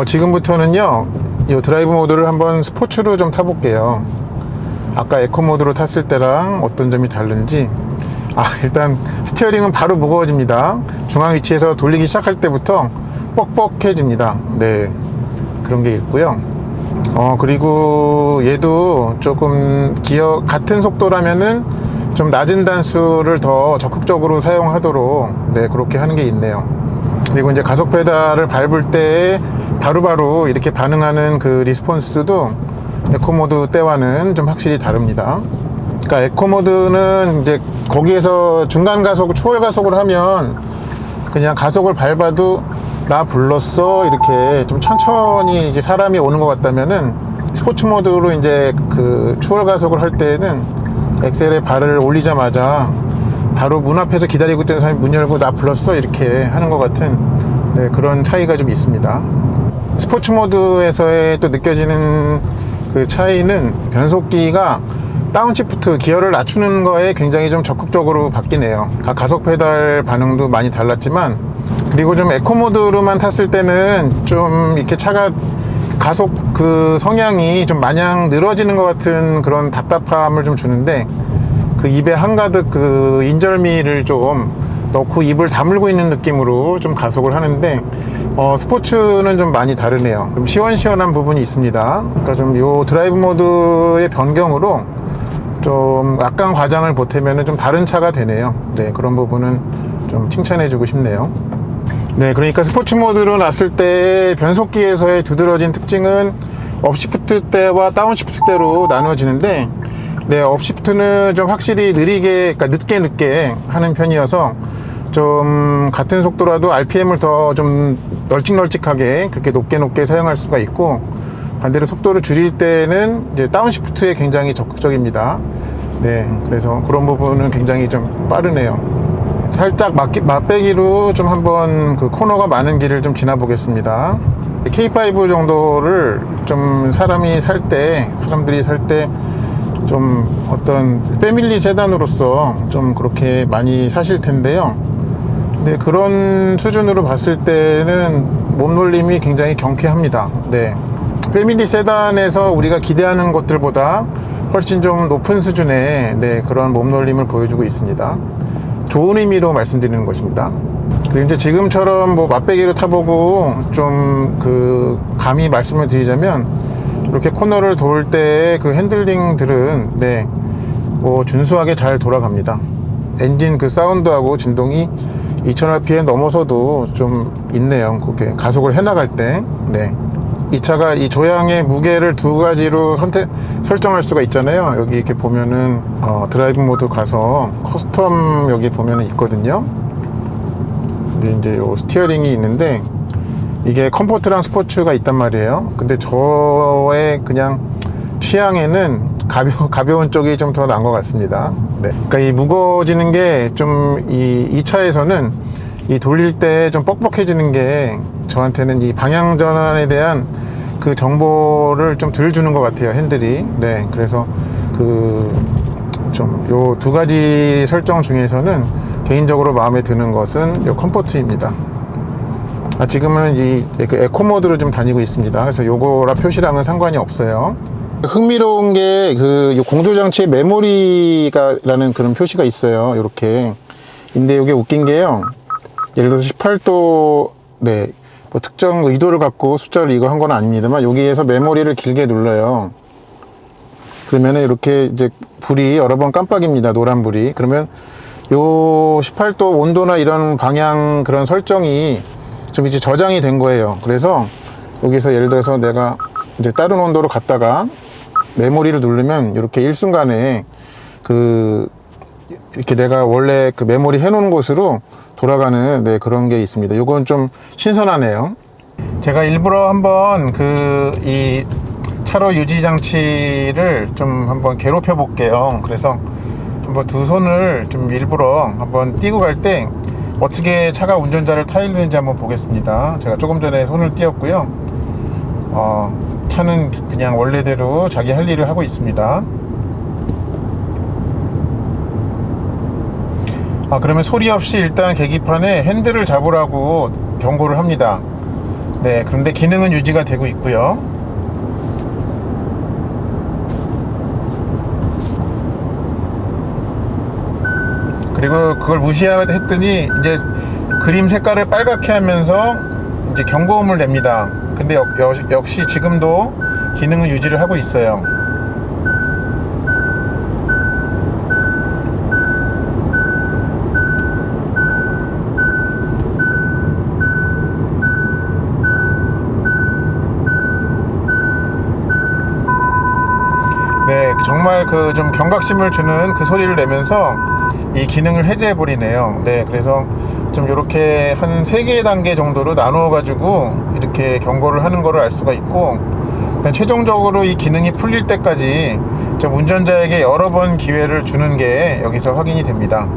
지금부터는요, 이 드라이브 모드를 한번 스포츠로 좀 타볼게요. 아까 에코 모드로 탔을 때랑 어떤 점이 다른지. 일단 스티어링은 바로 무거워집니다. 중앙 위치에서 돌리기 시작할 때부터 뻑뻑해집니다. 네, 그런 게 있고요. 그리고 얘도 조금 기어 같은 속도라면은 좀 낮은 단수를 더 적극적으로 사용하도록, 네, 그렇게 하는 게 있네요. 그리고 이제 가속 페달을 밟을 때 바로바로 이렇게 반응하는 그 리스폰스도 에코 모드 때와는 좀 확실히 다릅니다. 그러니까 에코 모드는 이제 거기에서 중간 가속, 추월 가속을 하면 그냥 가속을 밟아도 나 불렀어 이렇게 좀 천천히 이제 사람이 오는 것 같다면은, 스포츠 모드로 이제 그 추월 가속을 할 때는 엑셀에 발을 올리자마자 바로 문 앞에서 기다리고 있던 사람이 문 열고 나 불렀어 이렇게 하는 것 같은, 네, 그런 차이가 좀 있습니다. 스포츠 모드에서의 또 느껴지는 그 차이는 변속기가 다운시프트 기어를 낮추는 거에 굉장히 좀 적극적으로 바뀌네요. 가속 페달 반응도 많이 달랐지만, 그리고 좀 에코 모드로만 탔을 때는 좀 이렇게 차가 가속 그 성향이 좀 마냥 늘어지는 것 같은 그런 답답함을 좀 주는데, 그 입에 한가득 그 인절미를 좀 넣고 입을 다물고 있는 느낌으로 좀 가속을 하는데, 스포츠는 좀 많이 다르네요. 좀 시원시원한 부분이 있습니다. 그러니까 좀 요 드라이브 모드의 변경으로 좀 약간 과장을 보태면 좀 다른 차가 되네요. 네, 그런 부분은 좀 칭찬해 주고 싶네요. 네, 그러니까 스포츠 모드로 놨을 때 변속기에서의 두드러진 특징은 업시프트 때와 다운시프트 때로 나눠지는데, 네, 업시프트는 좀 확실히 느리게, 그러니까 늦게 하는 편이어서 좀 같은 속도라도 RPM을 더 좀 널찍널찍하게 그렇게 높게 사용할 수가 있고, 반대로 속도를 줄일 때는 이제 다운시프트에 굉장히 적극적입니다. 네, 그래서 그런 부분은 굉장히 좀 빠르네요. 살짝 맛배기로 좀 한번 그 코너가 많은 길을 좀 지나 보겠습니다. K5 정도를 좀 사람들이 살 때 좀 어떤 패밀리 세단으로서 좀 그렇게 많이 사실 텐데요. 네, 그런 수준으로 봤을 때는 몸놀림이 굉장히 경쾌합니다. 네, 패밀리 세단에서 우리가 기대하는 것들보다 훨씬 좀 높은 수준의, 네, 그런 몸놀림을 보여주고 있습니다. 좋은 의미로 말씀드리는 것입니다. 그리고 이제 지금처럼 뭐 맛배기로 타보고 좀 그 감히 말씀을 드리자면, 이렇게 코너를 돌 때 그 핸들링들은, 네, 뭐 준수하게 잘 돌아갑니다. 엔진 그 사운드하고 진동이 2000rpm 넘어서도 좀 있네요. 그렇게 가속을 해나갈 때. 네, 이 차가 이 조향의 무게를 두 가지로 설정할 수가 있잖아요. 여기 이렇게 보면은 드라이브 모드 가서 커스텀 여기 보면은 있거든요. 이제 요 스티어링이 있는데, 이게 컴포트랑 스포츠가 있단 말이에요. 근데 저의 그냥 취향에는 가벼운 쪽이 좀 더 나은 것 같습니다. 네, 그러니까 이 무거워지는 게 좀 이 차에서는 이 돌릴 때 좀 뻑뻑해지는 게 저한테는 이 방향 전환에 대한 그 정보를 좀 덜 주는 것 같아요, 핸들이. 네, 그래서 그 좀 요 두 가지 설정 중에서는 개인적으로 마음에 드는 것은 요 컴포트입니다. 지금은 이 에코 모드로 좀 다니고 있습니다. 그래서 요거랑 표시랑은 상관이 없어요. 흥미로운 게 그 공조장치에 메모리가라는 그런 표시가 있어요. 요렇게. 근데 이게 웃긴 게요, 예를 들어서 18도, 네, 뭐 특정 의도를 갖고 숫자를 이거 한 건 아닙니다만, 여기에서 메모리를 길게 눌러요. 그러면은 이렇게 이제 불이 여러 번 깜빡입니다. 노란불이. 그러면 요 18도 온도나 이런 방향 그런 설정이 좀 이제 저장이 된 거예요. 그래서 여기서 예를 들어서 내가 이제 다른 온도로 갔다가 메모리를 누르면 이렇게 일순간에 이렇게 내가 원래 그 메모리 해놓은 곳으로 돌아가는, 네, 그런 게 있습니다. 이건 좀 신선하네요. 제가 일부러 한번 이 차로 유지 장치를 좀 한번 괴롭혀 볼게요. 그래서 한번 두 손을 좀 일부러 한번 띄고 갈 때 어떻게 차가 운전자를 타이르는지 한번 보겠습니다. 제가 조금 전에 손을 띄었고요. 차는 그냥 원래대로 자기 할 일을 하고 있습니다. 그러면 소리 없이 일단 계기판에 핸들을 잡으라고 경고를 합니다. 네, 그런데 기능은 유지가 되고 있고요. 그리고 그걸 무시했더니 이제 그림 색깔을 빨갛게 하면서 이제 경고음을 냅니다. 근데 역시 지금도 기능은 유지를 하고 있어요. 네, 정말 그 좀 경각심을 주는 그 소리를 내면서 이 기능을 해제해 버리네요. 네, 그래서 좀 이렇게 한 3개 단계 정도로 나누어 가지고 이렇게 경고를 하는 거를 알 수가 있고, 최종적으로 이 기능이 풀릴 때까지 좀 운전자에게 여러 번 기회를 주는 게 여기서 확인이 됩니다.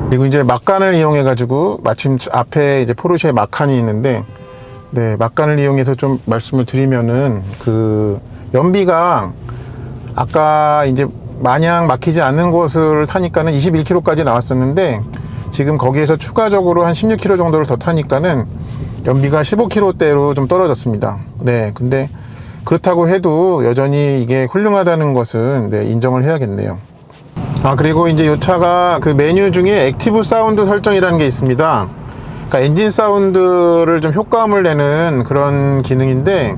그리고 이제 막간을 이용해 가지고, 마침 앞에 이제 포르쉐 마칸이 있는데, 네, 막간을 이용해서 좀 말씀을 드리면은, 그 연비가 아까 이제 마냥 막히지 않는 곳을 타니까는 21km까지 나왔었는데, 지금 거기에서 추가적으로 한 16km 정도를 더 타니까는 연비가 15km대로 좀 떨어졌습니다. 네, 근데 그렇다고 해도 여전히 이게 훌륭하다는 것은, 네, 인정을 해야겠네요. 그리고 이제 이 차가 그 메뉴 중에 액티브 사운드 설정이라는 게 있습니다. 그러니까 엔진 사운드를 좀 효과음을 내는 그런 기능인데,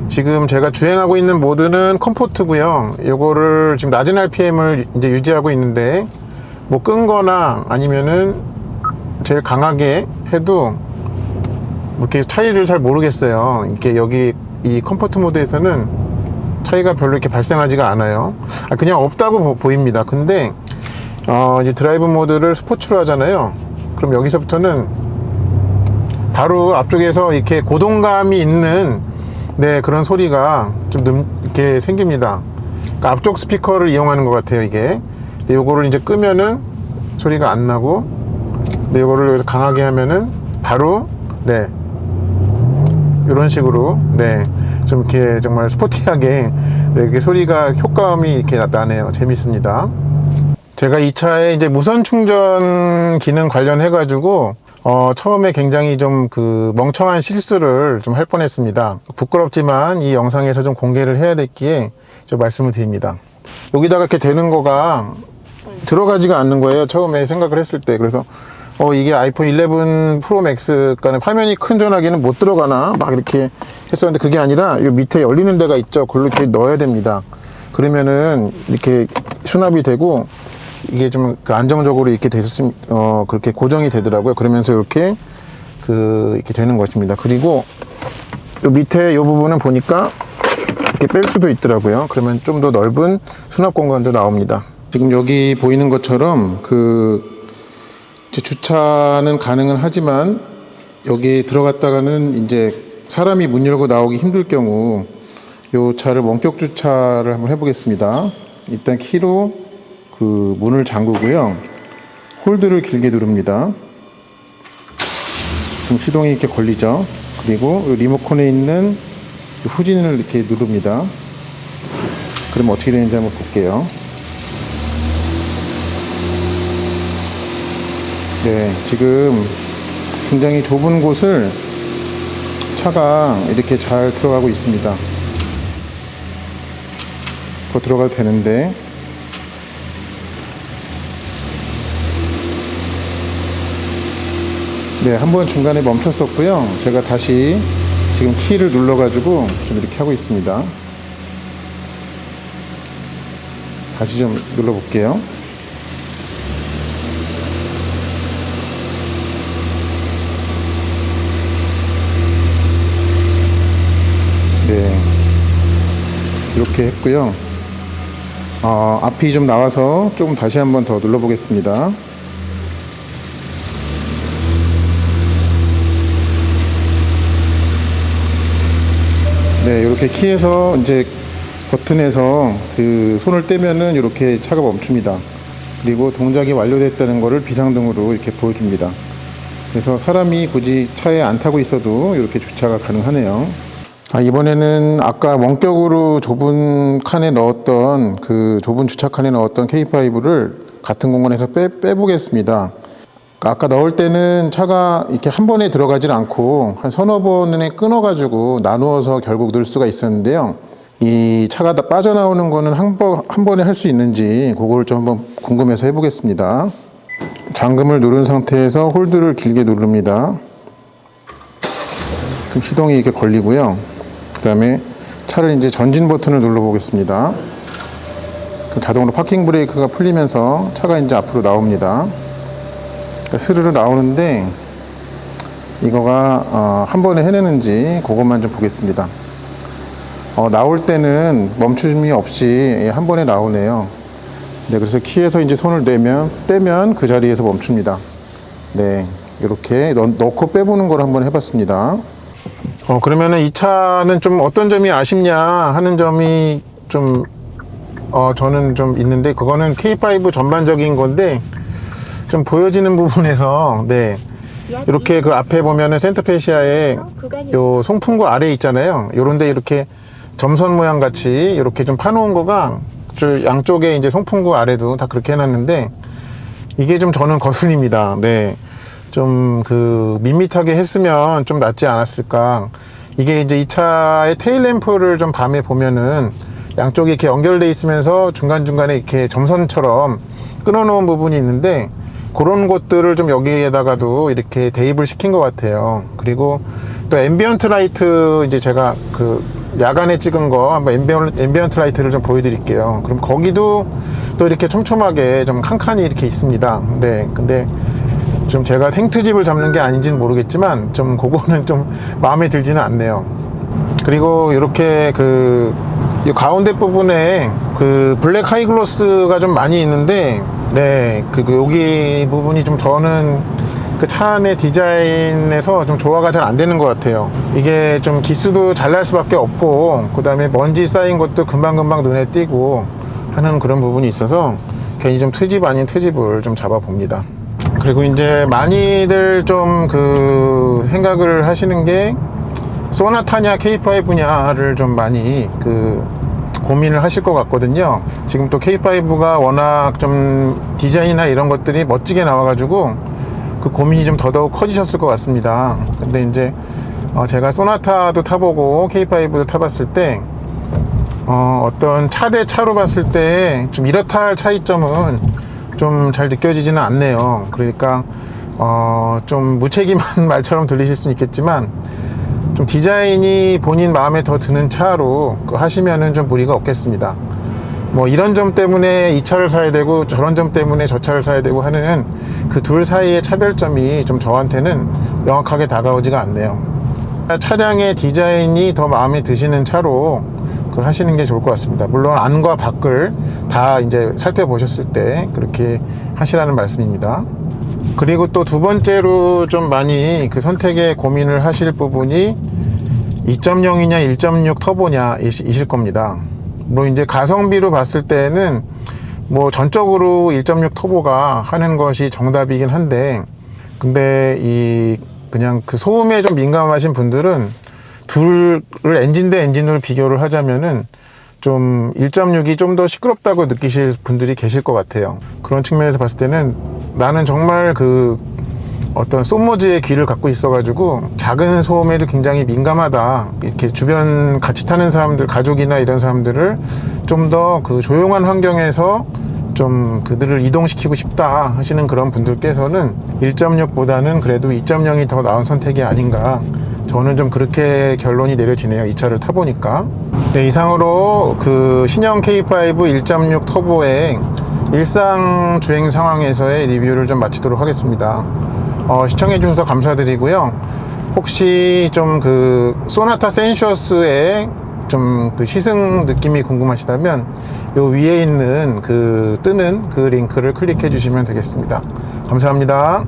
지금 제가 주행하고 있는 모드는 컴포트고요. 요거를 지금 낮은 RPM을 이제 유지하고 있는데, 뭐 끈거나 아니면은 제일 강하게 해도 이렇게 차이를 잘 모르겠어요. 이렇게 여기 이 컴포트 모드에서는 차이가 별로 이렇게 발생하지가 않아요. 그냥 없다고 보입니다. 근데 이제 드라이브 모드를 스포츠로 하잖아요. 그럼 여기서부터는 바로 앞쪽에서 이렇게 고동감이 있는, 네, 그런 소리가 좀 이렇게 생깁니다. 그러니까 앞쪽 스피커를 이용하는 것 같아요, 이게. 근데 요거를 이제 끄면은 소리가 안 나고, 근데 요거를 강하게 하면은 바로, 네, 이런 식으로, 네, 좀 이렇게 정말 스포티하게, 네, 이렇게 소리가 효과음이 이렇게 나네요. 재밌습니다. 제가 이 차에 이제 무선 충전 기능 관련해 가지고 처음에 굉장히 좀 그 멍청한 실수를 좀 할 뻔했습니다. 부끄럽지만 이 영상에서 좀 공개를 해야 됐기에 좀 말씀을 드립니다. 여기다가 이렇게 되는 거가 들어가지가 않는 거예요, 처음에 생각을 했을 때. 그래서 이게 아이폰 11 프로 맥스가는 화면이 큰 전화기는 못 들어가나 막 이렇게 했었는데, 그게 아니라 요 밑에 열리는 데가 있죠. 그걸로 이렇게 넣어야 됩니다. 그러면은 이렇게 수납이 되고, 이게 좀 안정적으로 이렇게 됐으면 그렇게 고정이 되더라고요. 그러면서 이렇게 이렇게 되는 것입니다. 그리고 요 밑에 요 부분은 보니까 이렇게 뺄 수도 있더라고요. 그러면 좀 더 넓은 수납 공간도 나옵니다. 지금 여기 보이는 것처럼 주차는 가능은 하지만, 여기 들어갔다가는 이제 사람이 문 열고 나오기 힘들 경우 요 차를 원격 주차를 한번 해보겠습니다. 일단 키로 그 문을 잠그고요. 홀드를 길게 누릅니다. 그럼 시동이 이렇게 걸리죠. 그리고 리모컨에 있는 후진을 이렇게 누릅니다. 그럼 어떻게 되는지 한번 볼게요. 네, 지금 굉장히 좁은 곳을 차가 이렇게 잘 들어가고 있습니다. 더 들어가도 되는데, 네, 한번 중간에 멈췄었고요. 제가 다시 지금 키를 눌러가지고 좀 이렇게 하고 있습니다. 다시 좀 눌러볼게요. 네, 이렇게 했고요. 앞이 좀 나와서 조금 다시 한번 더 눌러보겠습니다. 네, 이렇게 키에서 이제 버튼에서 그 손을 떼면은 이렇게 차가 멈춥니다. 그리고 동작이 완료됐다는 것을 비상등으로 이렇게 보여줍니다. 그래서 사람이 굳이 차에 안 타고 있어도 이렇게 주차가 가능하네요. 이번에는 아까 원격으로 좁은 칸에 넣었던, 그 좁은 주차칸에 넣었던 K5를 같은 공간에서 빼보겠습니다. 아까 넣을 때는 차가 이렇게 한 번에 들어가질 않고 한 서너 번에 끊어가지고 나누어서 결국 넣을 수가 있었는데요. 이 차가 다 빠져나오는 거는 한 번에 할 수 있는지 그걸 좀 한번 궁금해서 해보겠습니다. 잠금을 누른 상태에서 홀드를 길게 누릅니다. 그럼 시동이 이렇게 걸리고요. 그 다음에 차를 이제 전진 버튼을 눌러보겠습니다. 그럼 자동으로 파킹 브레이크가 풀리면서 차가 이제 앞으로 나옵니다. 스르르 나오는데 이거가 한 번에 해내는지 그것만 좀 보겠습니다. 나올 때는 멈춤이 없이 한 번에 나오네요. 네, 그래서 키에서 이제 손을 떼면 그 자리에서 멈춥니다. 네, 이렇게 넣고 빼보는 걸 한번 해봤습니다. 그러면은 이 차는 좀 어떤 점이 아쉽냐 하는 점이 좀 저는 좀 있는데, 그거는 K5 전반적인 건데 좀 보여지는 부분에서, 네, 이렇게 그 앞에 보면은 센터페시아에 요 송풍구 아래 있잖아요. 요런데 이렇게 점선 모양 같이 이렇게 좀 파놓은 거가 양쪽에 이제 송풍구 아래도 다 그렇게 해놨는데, 이게 좀 저는 거슬립니다. 네, 좀 그 밋밋하게 했으면 좀 낫지 않았을까. 이게 이제 이 차의 테일 램프를 좀 밤에 보면은 양쪽이 이렇게 연결돼 있으면서 중간중간에 이렇게 점선처럼 끊어놓은 부분이 있는데, 그런 것들을 좀 여기에다가도 이렇게 대입을 시킨 것 같아요. 그리고 또 앰비언트 라이트, 이제 제가 그 야간에 찍은 거 한번 앰비언트 라이트를 좀 보여드릴게요. 그럼 거기도 또 이렇게 촘촘하게 좀 칸칸이 이렇게 있습니다. 네, 근데 좀 제가 생트집을 잡는 게 아닌지는 모르겠지만 좀 그거는 좀 마음에 들지는 않네요. 그리고 이렇게 이 가운데 부분에 그 블랙 하이글로스가 좀 많이 있는데, 네, 여기 부분이 좀 저는 그 차 안의 디자인에서 좀 조화가 잘 안 되는 것 같아요. 이게 좀 기스도 잘 날 수밖에 없고, 그 다음에 먼지 쌓인 것도 금방금방 눈에 띄고 하는 그런 부분이 있어서 괜히 좀 트집 아닌 트집을 좀 잡아봅니다. 그리고 이제 많이들 좀 그 생각을 하시는 게 소나타냐 K5냐를 좀 많이 고민을 하실 것 같거든요. 지금 또 K5가 워낙 좀 디자인이나 이런 것들이 멋지게 나와가지고 그 고민이 좀 더더욱 커지셨을 것 같습니다. 근데 이제 제가 소나타도 타보고 K5도 타봤을 때 어떤 차 대 차로 봤을 때 좀 이렇다 할 차이점은 좀 잘 느껴지지는 않네요. 그러니까 좀 무책임한 말처럼 들리실 수는 있겠지만, 좀 디자인이 본인 마음에 더 드는 차로 하시면은 좀 무리가 없겠습니다. 뭐 이런 점 때문에 이 차를 사야 되고 저런 점 때문에 저 차를 사야 되고 하는 그 둘 사이의 차별점이 좀 저한테는 명확하게 다가오지가 않네요. 차량의 디자인이 더 마음에 드시는 차로 하시는 게 좋을 것 같습니다. 물론 안과 밖을 다 이제 살펴보셨을 때 그렇게 하시라는 말씀입니다. 그리고 또 두 번째로 좀 많이 선택에 고민을 하실 부분이 2.0이냐 1.6 터보냐 이실 겁니다. 뭐 이제 가성비로 봤을 때는 뭐 전적으로 1.6 터보가 하는 것이 정답이긴 한데, 근데 그냥 소음에 좀 민감하신 분들은 둘을 엔진 대 엔진으로 비교를 하자면은 좀 1.6이 좀 더 시끄럽다고 느끼실 분들이 계실 것 같아요. 그런 측면에서 봤을 때는 나는 정말 어떤 소모즈의 귀를 갖고 있어가지고 작은 소음에도 굉장히 민감하다, 이렇게 주변 같이 타는 사람들, 가족이나 이런 사람들을 좀 더 조용한 환경에서 좀 그들을 이동시키고 싶다 하시는 그런 분들께서는 1.6보다는 그래도 2.0이 더 나은 선택이 아닌가, 저는 좀 그렇게 결론이 내려지네요. 이 차를 타보니까. 네, 이상으로 신형 K5 1.6 터보의 일상 주행 상황에서의 리뷰를 좀 마치도록 하겠습니다. 시청해 주셔서 감사드리고요. 혹시 좀 소나타 센슈어스의 좀 시승 느낌이 궁금하시다면 요 위에 있는 뜨는 링크를 클릭해 주시면 되겠습니다. 감사합니다.